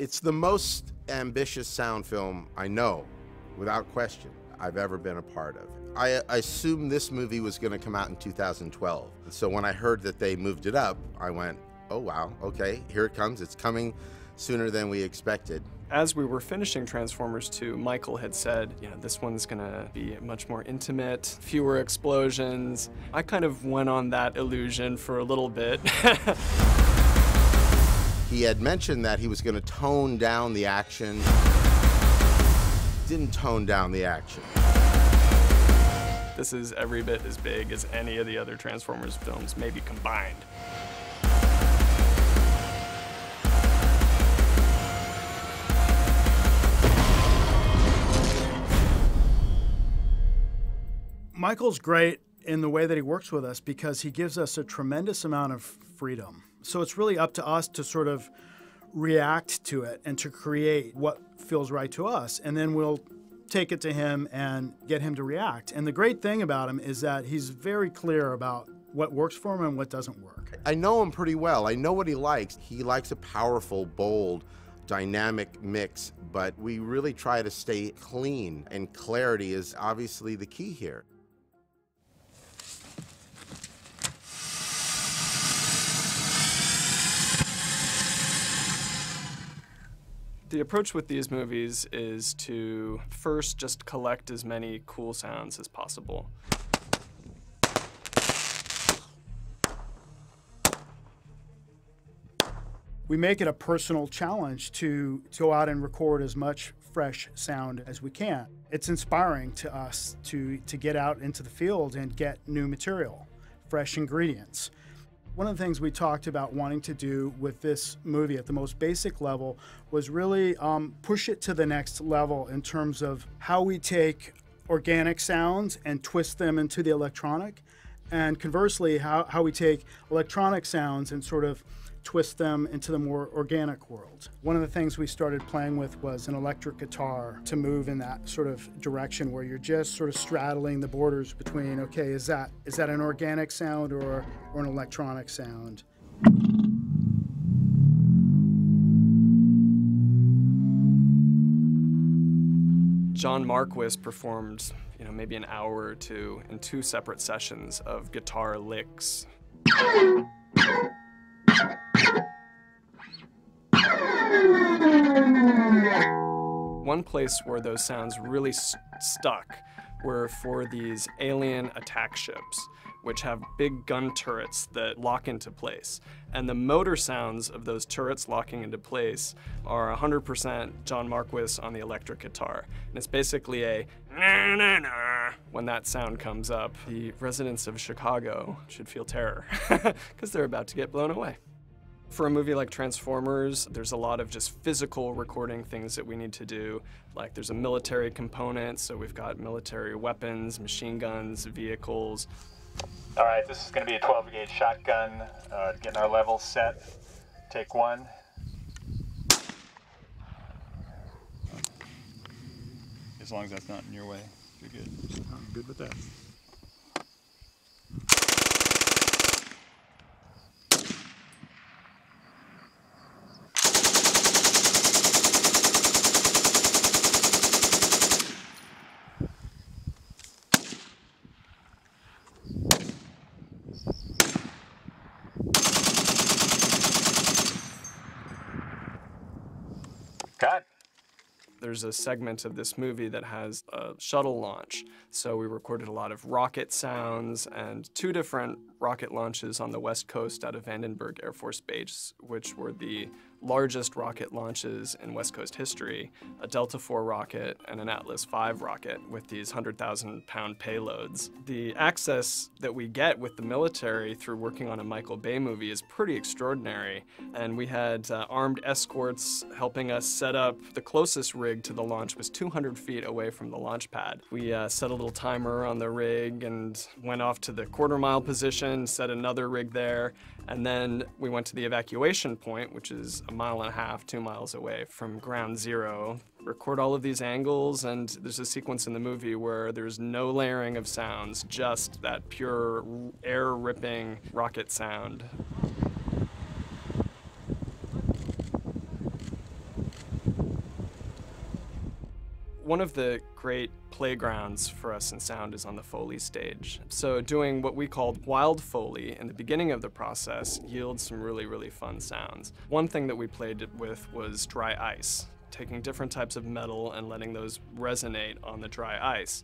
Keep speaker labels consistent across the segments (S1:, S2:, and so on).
S1: It's the most ambitious sound film I know, without question, I've ever been a part of. I assumed this movie was going to come out in 2012. So when I heard that they moved it up, I went, oh wow, okay, here it comes. It's coming sooner than we expected.
S2: As we were finishing Transformers 2, Michael had said, this one's gonna be much more intimate, fewer explosions. I kind of went on that illusion for a little bit.
S1: He had mentioned that he was going to tone down the action. Didn't tone down the action.
S2: This is every bit as big as any of the other Transformers films, maybe combined.
S3: Michael's great in the way that he works with us because he gives us a tremendous amount of freedom. So it's really up to us to sort of react to it and to create what feels right to us. And then we'll take it to him and get him to react. And the great thing about him is that he's very clear about what works for him and what doesn't work.
S1: I know him pretty well. I know what he likes. He likes a powerful, bold, dynamic mix, but we really try to stay clean, and clarity is obviously the key here.
S2: The approach with these movies is to first just collect as many cool sounds as possible.
S3: We make it a personal challenge to go out and record as much fresh sound as we can. It's inspiring to us to get out into the field and get new material, fresh ingredients. One of the things we talked about wanting to do with this movie at the most basic level was really push it to the next level in terms of how we take organic sounds and twist them into the electronic, and conversely, how we take electronic sounds and sort of twist them into the more organic world. One of the things we started playing with was an electric guitar to move in that sort of direction where you're just sort of straddling the borders between, okay, is that an organic sound or an electronic sound?
S2: John Marquis performed, maybe an hour or two in 2 separate sessions of guitar licks. One place where those sounds really stuck were for these alien attack ships, which have big gun turrets that lock into place. And the motor sounds of those turrets locking into place are 100% John Marquis on the electric guitar. And it's basically a na na na. When that sound comes up, the residents of Chicago should feel terror because they're about to get blown away. For a movie like Transformers, there's a lot of just physical recording things that we need to do. Like there's a military component, so we've got military weapons, machine guns, vehicles.
S4: All right, this is going to be a 12-gauge shotgun. Getting our levels set. Take 1. As long as that's not in your way, you're good.
S5: I'm good with that.
S4: Cut.
S2: There's a segment of this movie that has a shuttle launch. So we recorded a lot of rocket sounds and 2 different rocket launches on the West Coast out of Vandenberg Air Force Base, which were the largest rocket launches in West Coast history, a Delta IV rocket and an Atlas V rocket with these 100,000-pound payloads. The access that we get with the military through working on a Michael Bay movie is pretty extraordinary, and we had armed escorts helping us set up. The closest rig to the launch was 200 feet away from the launch pad. We set a little timer on the rig and went off to the quarter-mile position, set another rig there, and then we went to the evacuation point, which is 1.5 miles, 2 miles away from ground zero. Record all of these angles, and there's a sequence in the movie where there's no layering of sounds, just that pure air-ripping rocket sound. One of the great playgrounds for us in sound is on the Foley stage. So doing what we called wild Foley in the beginning of the process yields some really, really fun sounds. One thing that we played with was dry ice, taking different types of metal and letting those resonate on the dry ice.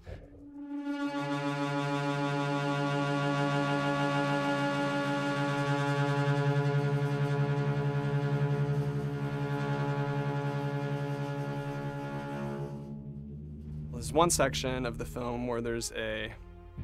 S2: There's one section of the film where there's a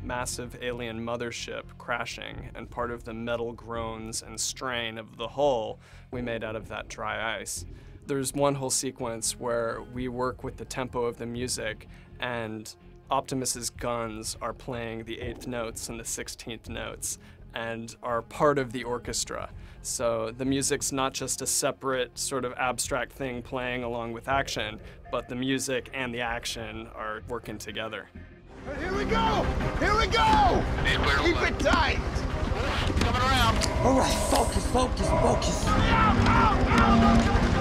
S2: massive alien mothership crashing, and part of the metal groans and strain of the hull we made out of that dry ice. There's one whole sequence where we work with the tempo of the music, and Optimus's guns are playing the 8th notes and the 16th notes and are part of the orchestra. So the music's not just a separate sort of abstract thing playing along with action, but the music and the action are working together.
S5: Here we go! Here we go! Keep it tight! Coming around. All right, focus, focus, focus. Ow, ow, ow.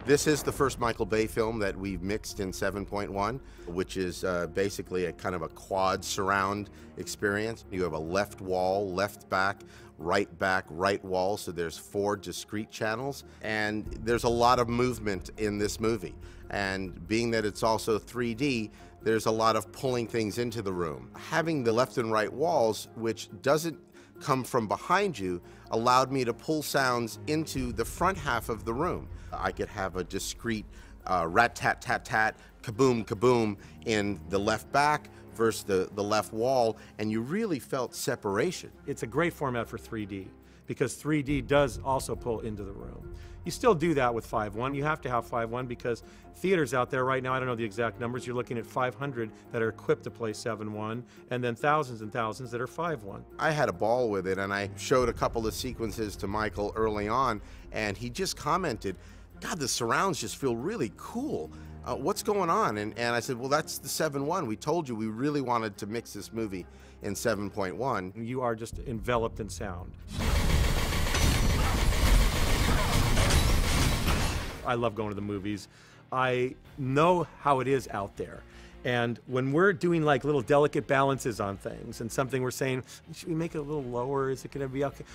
S1: This is the first Michael Bay film that we've mixed in 7.1, which is basically a kind of a quad surround experience. You have a left wall, left back, right wall, so there's 4 discrete channels, and there's a lot of movement in this movie. And being that it's also 3D, there's a lot of pulling things into the room. Having the left and right walls, which doesn't come from behind you, allowed me to pull sounds into the front half of the room. I could have a discrete rat-tat-tat-tat, kaboom, kaboom in the left back versus the left wall, and you really felt separation.
S6: It's a great format for 3D because 3D does also pull into the room. You still do that with 5.1. You have to have 5.1 because theaters out there right now, I don't know the exact numbers, you're looking at 500 that are equipped to play 7.1 and then thousands and thousands that are 5.1.
S1: I had a ball with it, and I showed a couple of sequences to Michael early on, and he just commented, God, the surrounds just feel really cool. What's going on? And I said, well, that's the 7.1. We told you we really wanted to mix this movie in 7.1.
S6: You are just enveloped in sound. I love going to the movies. I know how it is out there. And when we're doing like little delicate balances on things and something we're saying, should we make it a little lower? Is it going to be okay?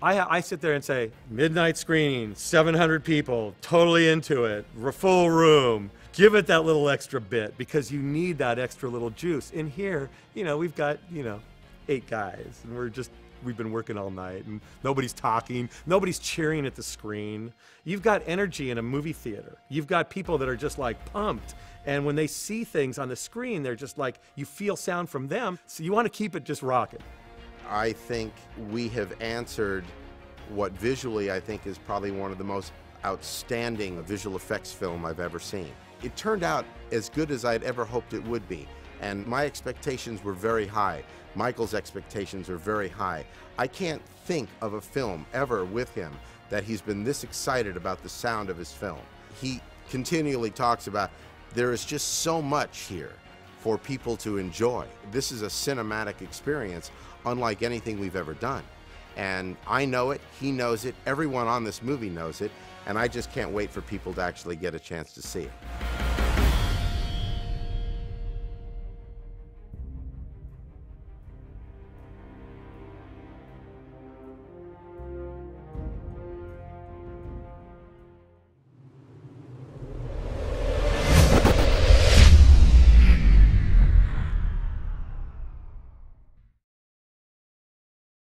S6: I sit there and say, midnight screening, 700 people, totally into it, full room. Give it that little extra bit because you need that extra little juice. In here, you know, we've got, 8 guys and we've been working all night and nobody's talking, nobody's cheering at the screen. You've got energy in a movie theater. You've got people that are just like pumped. And when they see things on the screen, they're just like, you feel sound from them. So you want to keep it just rocking.
S1: I think we have answered what visually I think is probably one of the most outstanding visual effects film I've ever seen. It turned out as good as I'd ever hoped it would be, and my expectations were very high. Michael's expectations are very high. I can't think of a film ever with him that he's been this excited about the sound of his film. He continually talks about there is just so much here for people to enjoy. This is a cinematic experience unlike anything we've ever done. And I know it, he knows it, everyone on this movie knows it, and I just can't wait for people to actually get a chance to see it.